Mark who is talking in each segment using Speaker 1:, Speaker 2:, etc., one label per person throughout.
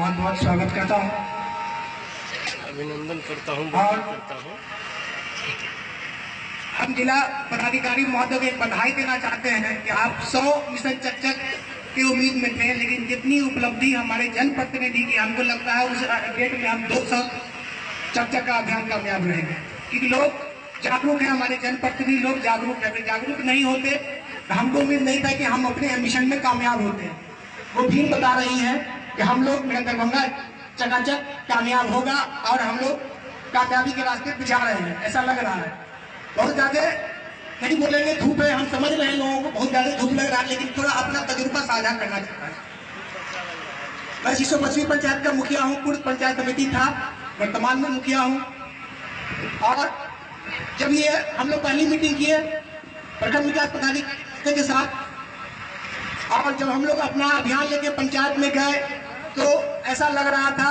Speaker 1: बहुत बहुत स्वागत करता हूँ,
Speaker 2: अभिनंदन करता हूँ
Speaker 1: और हम जिला पदाधिकारी महोदय को एक बधाई देना चाहते हैं कि आप 100 मिशन चकचक की उम्मीद में थे, लेकिन जितनी उपलब्धि हमारे जनप्रतिनिधि की हमको लगता है उस डेट में हम 200 चकचक का अभियान कामयाब रहेंगे, क्योंकि लोग जागरूक हैं, हमारे जनप्रतिनिधि लोग जागरूक है। अगर जागरूक नहीं होते तो हमको उम्मीद नहीं था कि हम अपने मिशन में कामयाब होते हैं। वो भी बता रही है कि हम लोग मेरा दरभंगा चकाचक कामयाब होगा और हम लोग कामयाबी के रास्ते पे जा रहे हैं, ऐसा लग रहा है। बहुत ज्यादा नहीं बोलेंगे, धूप है, हम समझ रहे हैं लोगों को बहुत ज्यादा धूप लग रहा है, लेकिन थोड़ा अपना तजुर्बा साझा करना चाहता है। मैं 625वीं पंचायत का मुखिया हूँ, पूर्व पंचायत समिति था, वर्तमान में मुखिया हूँ। और जब ये हम लोग पहली मीटिंग किए प्रखंड विकास पदाधिकारी के साथ, और जब हम लोग अपना अभियान लेके पंचायत में गए तो ऐसा लग रहा था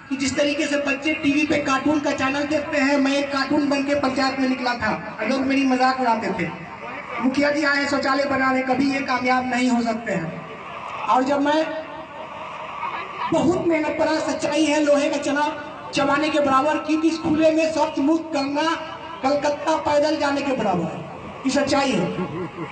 Speaker 1: कि जिस तरीके से बच्चे टीवी पे कार्टून का चैनल देखते हैं, मैं एक कार्टून बन के पंचायत में निकला था। लोग मेरी मजाक उड़ाते थे, मुखिया जी आए शौचालय बनाने, कभी ये कामयाब नहीं हो सकते हैं। और जब मैं बहुत मेहनत करा, सच्चाई है लोहे का चना चबाने के बराबर, क्योंकि इस खुले में शौच मुक्त करना कलकत्ता पैदल जाने के बराबर है, ये सच्चाई है।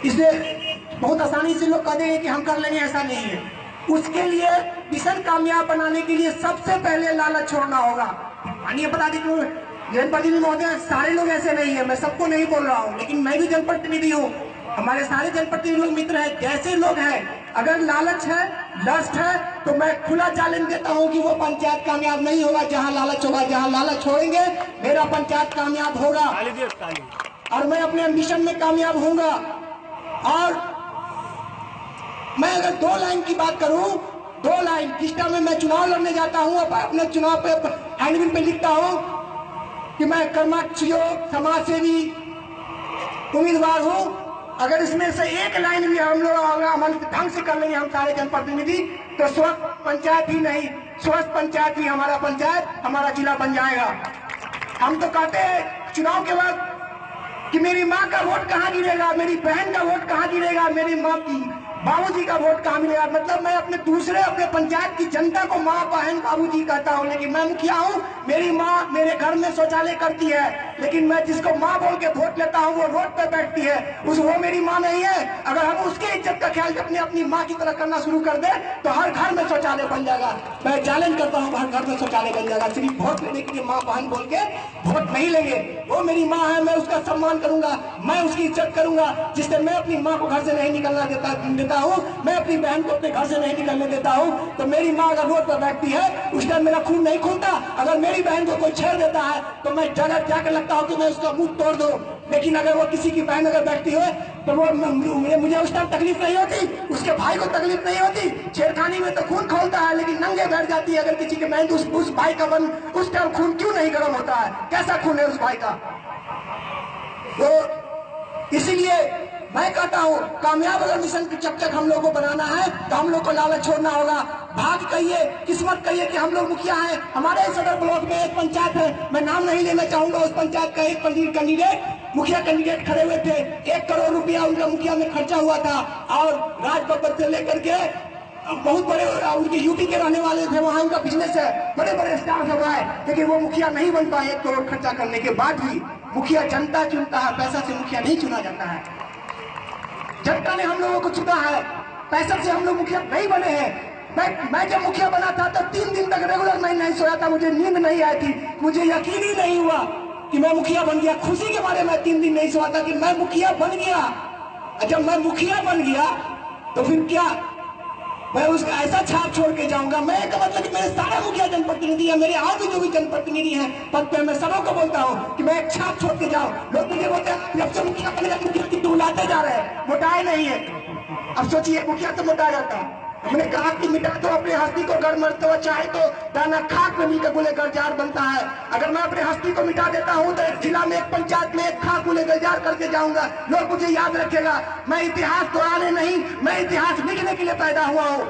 Speaker 1: इसलिए बहुत आसानी से लोग कह देंगे कि हम कर लेंगे, ऐसा नहीं है। उसके लिए मिशन कामयाब बनाने के लिए सबसे पहले लालच छोड़ना होगा। माननीय पदाधिकारी जनप्रतिनिधि महोदय, सारे लोग ऐसे नहीं है, मैं सबको नहीं बोल रहा हूँ, लेकिन मैं भी जनप्रतिनिधि हूँ, हमारे सारे जनप्रतिनिधि लोग मित्र हैं। जैसे लोग हैं, अगर लालच है, लस्ट है, तो मैं खुला चैलेंज देता हूँ कि वो पंचायत कामयाब नहीं होगा जहाँ लालच होगा। जहाँ लालच छोड़ेंगे मेरा पंचायत कामयाब होगा और मैं अपने मिशन में कामयाब होऊंगा। और मैं अगर 2 लाइन की बात करूं, 2 लाइन, जिस टाइम में मैं चुनाव लड़ने जाता हूं, अपने चुनाव पे हैंडबिल पे लिखता हूं कि मैं कर्मठ योग समाज सेवी उम्मीदवार हूं। अगर इसमें से एक लाइन भी हम लोग अमल ढंग से कर लेंगे, हम सारे जनप्रतिनिधि, तो स्वस्थ पंचायत ही नहीं, स्वस्थ पंचायत ही हमारा पंचायत, हमारा जिला बन जाएगा। हम तो कहते हैं चुनाव के बाद कि मेरी माँ का वोट कहाँ गिरेगा, मेरी बहन का वोट कहाँ गिरेगा, मेरी माँ बाबूजी का वोट कहाँ मिलेगा। मतलब मैं अपने पंचायत की जनता को माँ बहन बाबूजी कहता हूँ, लेकिन मैं मुखिया हूँ, मेरी माँ मेरे घर में शौचालय करती है, लेकिन मैं जिसको माँ बोल के वोट लेता हूँ वो रोड पे बैठती है, वो मेरी माँ नहीं है। अगर हम उसके इज्जत का ख्याल अपनी माँ की तरह करना शुरू कर दे तो हर घर में शौचालय बन जाएगा। मैं चैलेंज करता हूँ, हर घर में शौचालय बन जाएगा। सिर्फ वोट लेने के लिए माँ बहन बोल के वोट नहीं लेंगे। वो मेरी माँ है, मैं उसका सम्मान करूंगा, मैं उसकी इज्जत करूंगा। जिससे मैं अपनी माँ को घर से नहीं निकलना देता हूँ, मैं अपनी बहन को अपने घर से नहीं निकलने देता हूँ। तो मेरी माँ अगर रोड पर बैठती है, उस टाइम मेरा खून नहीं खूनता। अगर मेरी बहन को कोई छेड़ देता है तो मैं जगह जाकर लगता हूँ कि मैं उसका मुंह तोड़ दूं। लेकिन अगर वो किसी की बहन अगर बैठती है तो वो मुझे उस टाइम तकलीफ नहीं होती, उसके भाई को तकलीफ नहीं होती। छेड़खानी में तो खून खोलता है, लेकिन नंगे बैठ जाती है अगर किसी की बहन, उस भाई का मन उस टाइम खून क्यों नहीं गर्म होता है? कैसा खून है उस भाई का? तो इसीलिए मैं कहता हूँ कामयाब अगर मिशन की चकचक हम लोग को बनाना है तो हम लोग को लालच छोड़ना होगा। भाग कहिए, किस्मत कहिए कि हम लोग मुखिया हैं। हमारे सदर ब्लॉक में एक पंचायत है, मैं नाम नहीं लेना चाहूंगा, उस पंचायत का एक कैंडिडेट मुखिया कैंडिडेट खड़े हुए थे। 1 करोड़ रुपया उनका मुखिया में खर्चा हुआ था, और राजबब्बर से लेकर के बहुत बड़े उनके यूपी के रहने वाले थे, वहाँ उनका बिजनेस है, बड़े बड़े स्टार सब आए, लेकिन वो मुखिया नहीं बन पाए। 1 करोड़ खर्चा करने के बाद भी मुखिया जनता चुनता है, पैसा से मुखिया नहीं चुना जाता है। जनता ने हम लोगों को चुना है, पैसा से हम लोग मुखिया नहीं बने हैं। मैं जब मुखिया बना था तो 3 दिन तक रेगुलर मैं नहीं सोया था, मुझे नींद नहीं आई थी, मुझे यकीन ही नहीं हुआ कि मैं मुखिया बन गया। खुशी के बारे में 3 दिन नहीं सोया था कि मैं मुखिया बन गया। जब मैं मुखिया बन गया तो फिर क्या, मैं उसका ऐसा छाप छोड़ के जाऊंगा। मैं का मतलब कि मेरे सारे मुखिया जनप्रतिनिधि है, मेरे और भी जो भी जनप्रतिनिधि हैं पद पे, मैं सबों को बोलता हूँ कि मैं एक छाप छोड़ के जाऊँ। लोग मुझे बोलते हैं जब से मुखिया बने मुखिया की बुलाते जा रहे हैं, मोटाए नहीं है। अब सोचिए मुखिया तो मोटा जाता है। हमने कहा कि मिटा तो अपने हस्ती को, घर मरते चाहे तो दाना खाक में मिलकर गुलेगर जार बनता है। अगर मैं अपने हस्ती को मिटा देता हूँ तो एक जिला में, एक पंचायत में एक खाक गुलेगर जार करके जाऊंगा, लोग मुझे याद रखेगा। मैं इतिहास दोहराने नहीं, मैं इतिहास लिखने के लिए पैदा हुआ हूँ।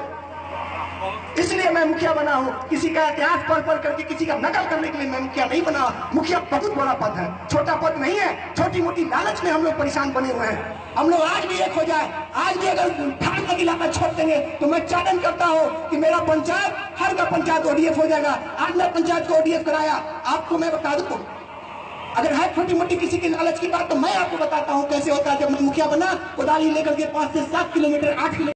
Speaker 2: इसलिए मैं मुखिया बना हूँ। किसी का इतिहास पढ़ करके किसी का नकल करने के लिए मैं मुखिया नहीं बना। मुखिया बहुत बड़ा पद है, छोटा पद नहीं है। छोटी मोटी लालच में हम लोग परेशान बने हुए हैं। हम लोग आज भी एक हो जाए, आज भी अगर ठान का इलाका छोड़ देंगे तो मैं चैलेंज करता हूँ कि मेरा पंचायत, हर का पंचायत ओडीएफ हो जाएगा। आज मैं पंचायत को ओडीएफ कराया, आपको मैं बता दूं, अगर है छोटी मोटी किसी की लालच की बात तो मैं आपको बताता हूँ कैसे होता है। जब मैं मुखिया बना, कोदाली लेकर के 5 से 7 किलोमीटर 8 किलोमीटर